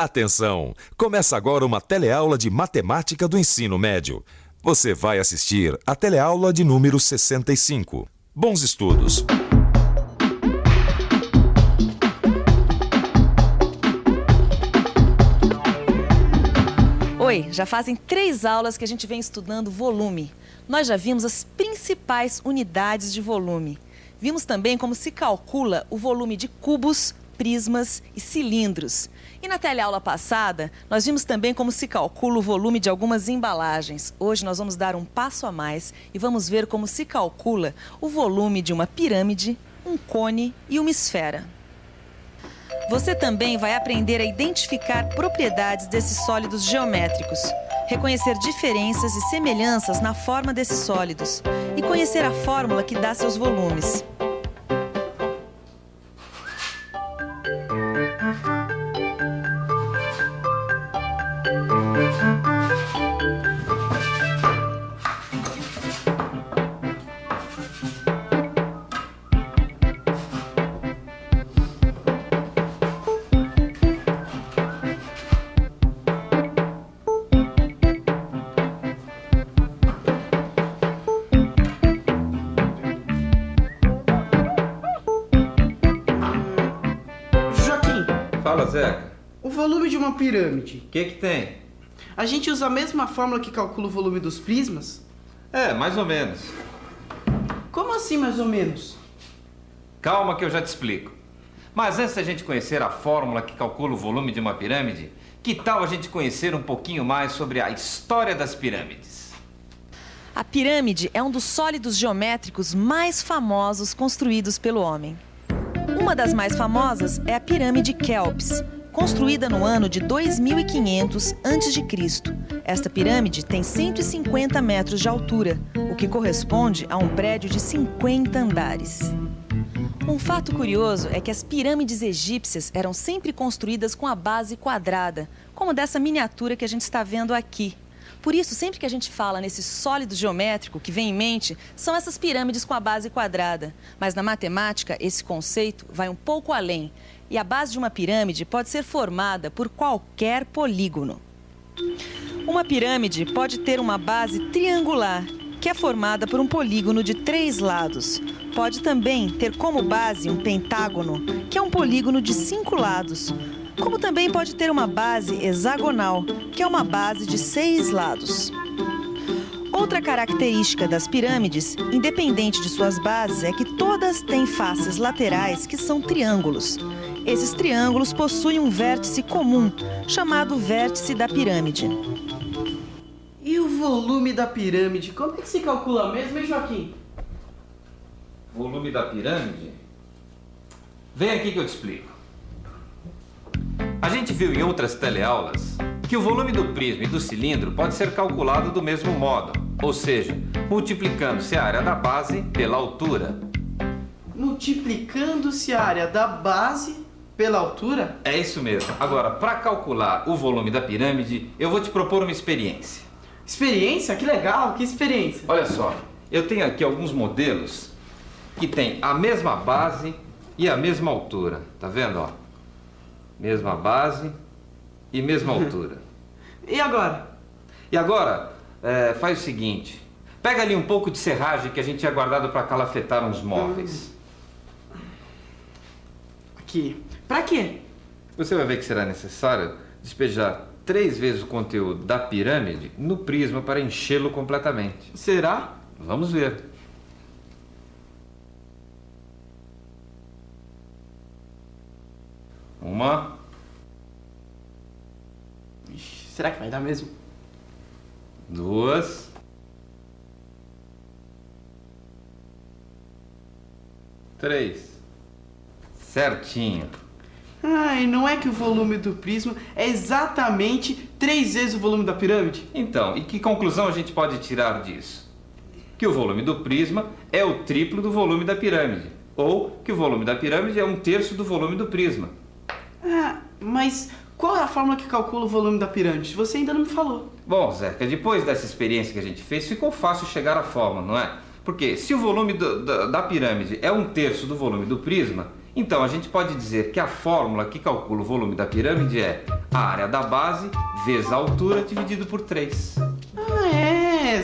Atenção! Começa agora uma teleaula de matemática do ensino médio. Você vai assistir a teleaula de número 65. Bons estudos! Oi, já fazem 3 aulas que a gente vem estudando volume. Nós já vimos as principais unidades de volume. Vimos também como se calcula o volume de cubos, prismas e cilindros. E na teleaula passada, nós vimos também como se calcula o volume de algumas embalagens. Hoje nós vamos dar um passo a mais e vamos ver como se calcula o volume de uma pirâmide, um cone e uma esfera. Você também vai aprender a identificar propriedades desses sólidos geométricos, reconhecer diferenças e semelhanças na forma desses sólidos e conhecer a fórmula que dá seus volumes. Fala, Zeca. O volume de uma pirâmide. O que tem? A gente usa a mesma fórmula que calcula o volume dos prismas? É, mais ou menos. Como assim, mais ou menos? Calma que eu já te explico. Mas antes da gente conhecer a fórmula que calcula o volume de uma pirâmide, que tal a gente conhecer um pouquinho mais sobre a história das pirâmides? A pirâmide é um dos sólidos geométricos mais famosos construídos pelo homem. Uma das mais famosas é a pirâmide Quéops, construída no ano de 2500 a.C. Esta pirâmide tem 150 metros de altura, o que corresponde a um prédio de 50 andares. Um fato curioso é que as pirâmides egípcias eram sempre construídas com a base quadrada, como dessa miniatura que a gente está vendo aqui. Por isso, sempre que a gente fala nesse sólido geométrico, que vem em mente, são essas pirâmides com a base quadrada. Mas na matemática, esse conceito vai um pouco além. E a base de uma pirâmide pode ser formada por qualquer polígono. Uma pirâmide pode ter uma base triangular, que é formada por um polígono de 3 lados. Pode também ter como base um pentágono, que é um polígono de 5 lados. Como também pode ter uma base hexagonal, que é uma base de 6 lados. Outra característica das pirâmides, independente de suas bases, é que todas têm faces laterais que são triângulos. Esses triângulos possuem um vértice comum, chamado vértice da pirâmide. E o volume da pirâmide, como é que se calcula mesmo, hein, Joaquim? Volume da pirâmide? Vem aqui que eu te explico. A gente viu em outras teleaulas que o volume do prisma e do cilindro pode ser calculado do mesmo modo, ou seja, multiplicando-se a área da base pela altura. Multiplicando-se a área da base pela altura? É isso mesmo. Agora, para calcular o volume da pirâmide, eu vou te propor uma experiência. Experiência? Que legal, que experiência. Olha só, eu tenho aqui alguns modelos que têm a mesma base e a mesma altura. Tá vendo, ó? Mesma base e mesma altura. E agora? E agora, faz o seguinte. Pega ali um pouco de serragem que a gente tinha guardado para calafetar uns móveis. Aqui. Pra quê? Você vai ver que será necessário despejar 3 vezes o conteúdo da pirâmide no prisma para enchê-lo completamente. Será? Vamos ver. Uma. Ixi, será que vai dar mesmo? 2. 3. Certinho. Ai, não é que o volume do prisma é exatamente 3 vezes o volume da pirâmide? Então, e que conclusão a gente pode tirar disso? Que o volume do prisma é o triplo do volume da pirâmide. Ou que o volume da pirâmide é 1/3 do volume do prisma. Ah, mas qual é a fórmula que calcula o volume da pirâmide? Você ainda não me falou. Bom, Zeca, depois dessa experiência que a gente fez, ficou fácil chegar à fórmula, não é? Porque se o volume da pirâmide é 1/3 do volume do prisma, Então a gente pode dizer que a fórmula que calcula o volume da pirâmide é a área da base vezes a altura dividido por 3.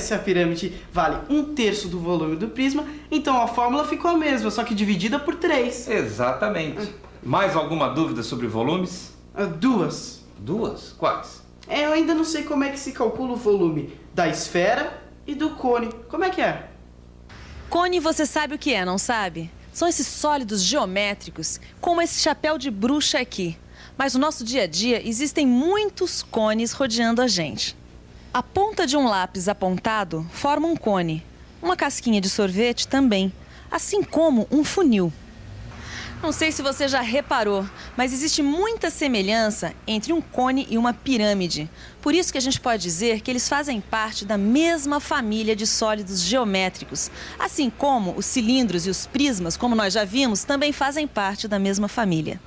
Se a pirâmide vale 1/3 do volume do prisma, então a fórmula ficou a mesma, só que dividida por 3. Exatamente. Mais alguma dúvida sobre volumes? 2. 2? Quais? Eu ainda não sei como é que se calcula o volume da esfera e do cone. Como é que é? Cone você sabe o que é, não sabe? São esses sólidos geométricos, como esse chapéu de bruxa aqui. Mas no nosso dia a dia existem muitos cones rodeando a gente. A ponta de um lápis apontado forma um cone. Uma casquinha de sorvete também, assim como um funil. Não sei se você já reparou, mas existe muita semelhança entre um cone e uma pirâmide. Por isso que a gente pode dizer que eles fazem parte da mesma família de sólidos geométricos. Assim como os cilindros e os prismas, como nós já vimos, também fazem parte da mesma família.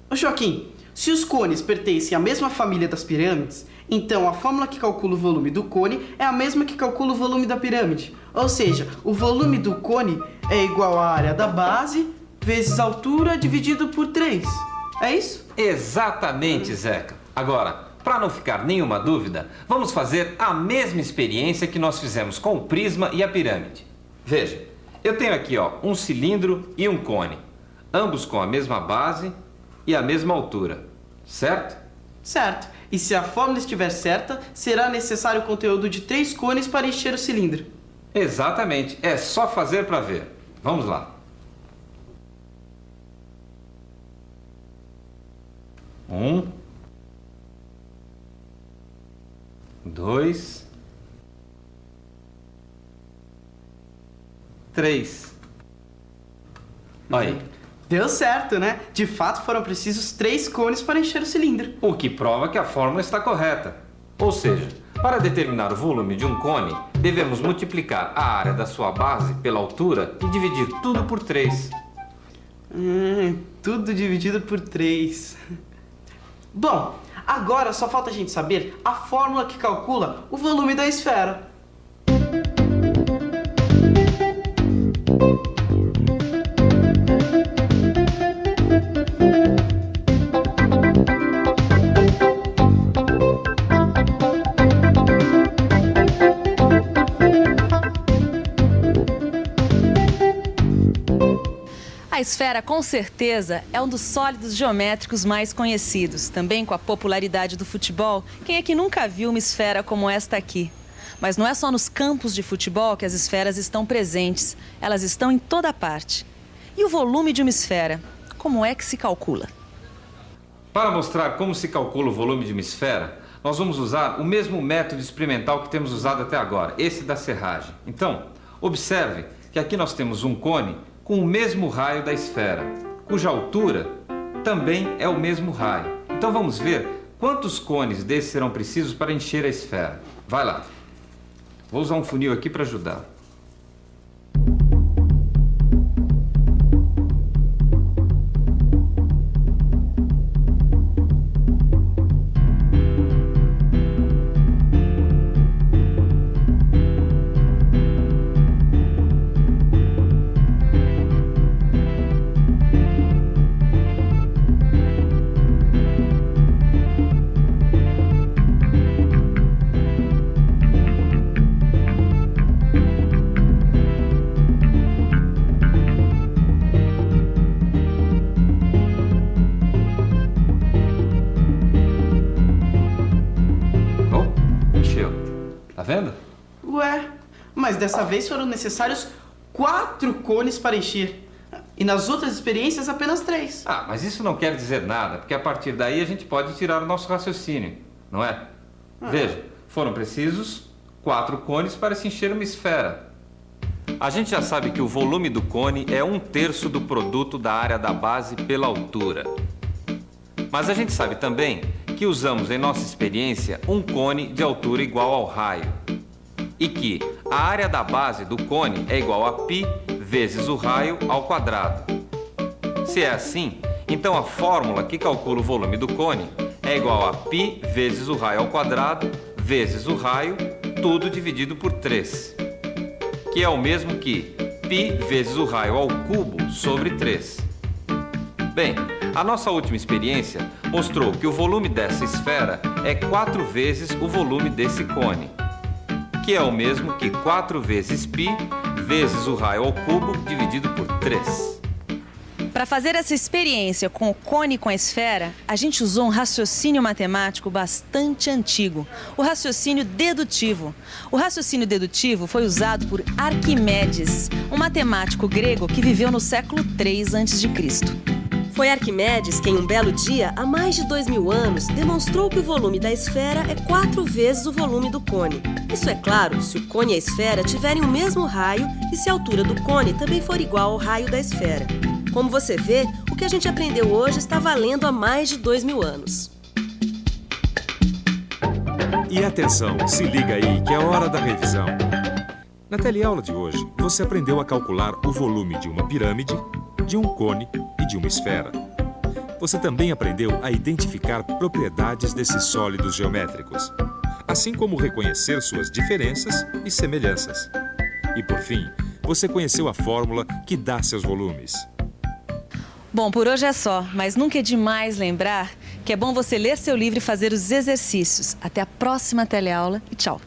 Ô Joaquim, se os cones pertencem à mesma família das pirâmides, então a fórmula que calcula o volume do cone é a mesma que calcula o volume da pirâmide. Ou seja, o volume do cone é igual à área da base vezes a altura dividido por 3. É isso? Exatamente, Zeca. Agora, para não ficar nenhuma dúvida, vamos fazer a mesma experiência que nós fizemos com o prisma e a pirâmide. Veja, eu tenho aqui um cilindro e um cone, ambos com a mesma base e a mesma altura, certo? Certo. E se a fórmula estiver certa, será necessário o conteúdo de 3 cones para encher o cilindro. Exatamente. É só fazer para ver. Vamos lá. 1, 2, 3. Olha aí. Deu certo, né? De fato, foram precisos 3 cones para encher o cilindro. O que prova que a fórmula está correta. Ou seja, para determinar o volume de um cone, devemos multiplicar a área da sua base pela altura e dividir tudo por 3. Tudo dividido por 3. Bom, agora só falta a gente saber a fórmula que calcula o volume da esfera. A esfera, com certeza, é um dos sólidos geométricos mais conhecidos. Também com a popularidade do futebol, quem é que nunca viu uma esfera como esta aqui? Mas não é só nos campos de futebol que as esferas estão presentes. Elas estão em toda parte. E o volume de uma esfera? Como é que se calcula? Para mostrar como se calcula o volume de uma esfera, nós vamos usar o mesmo método experimental que temos usado até agora, esse da serragem. Então, observe que aqui nós temos um cone com o mesmo raio da esfera, cuja altura também é o mesmo raio. Então vamos ver quantos cones desses serão precisos para encher a esfera. Vai lá. Vou usar um funil aqui para ajudar. Tá vendo? Ué, mas dessa vez foram necessários 4 cones para encher. E nas outras experiências, apenas 3. Ah, mas isso não quer dizer nada, porque a partir daí a gente pode tirar o nosso raciocínio, não é? Veja, foram precisos 4 cones para se encher uma esfera. A gente já sabe que o volume do cone é 1/3 do produto da área da base pela altura. Mas a gente sabe também que usamos em nossa experiência um cone de altura igual ao raio. E que a área da base do cone é igual a π vezes o raio ao quadrado. Se é assim, então a fórmula que calcula o volume do cone é igual a π vezes o raio ao quadrado vezes o raio, tudo dividido por 3. Que é o mesmo que π vezes o raio ao cubo sobre 3. Bem, a nossa última experiência mostrou que o volume dessa esfera é 4 vezes o volume desse cone, que é o mesmo que 4 vezes π vezes o raio ao cubo dividido por 3. Para fazer essa experiência com o cone e com a esfera, a gente usou um raciocínio matemático bastante antigo, o raciocínio dedutivo. O raciocínio dedutivo foi usado por Arquimedes, um matemático grego que viveu no século III a.C. Foi Arquimedes quem, um belo dia, há mais de 2000 anos, demonstrou que o volume da esfera é 4 vezes o volume do cone. Isso é claro se o cone e a esfera tiverem o mesmo raio e se a altura do cone também for igual ao raio da esfera. Como você vê, o que a gente aprendeu hoje está valendo há mais de 2000 anos. E atenção, se liga aí que é hora da revisão. Na teleaula de hoje, você aprendeu a calcular o volume de uma pirâmide, de um cone e de uma esfera. Você também aprendeu a identificar propriedades desses sólidos geométricos, assim como reconhecer suas diferenças e semelhanças. E por fim, você conheceu a fórmula que dá seus volumes. Bom, por hoje é só, mas nunca é demais lembrar que é bom você ler seu livro e fazer os exercícios. Até a próxima teleaula e tchau!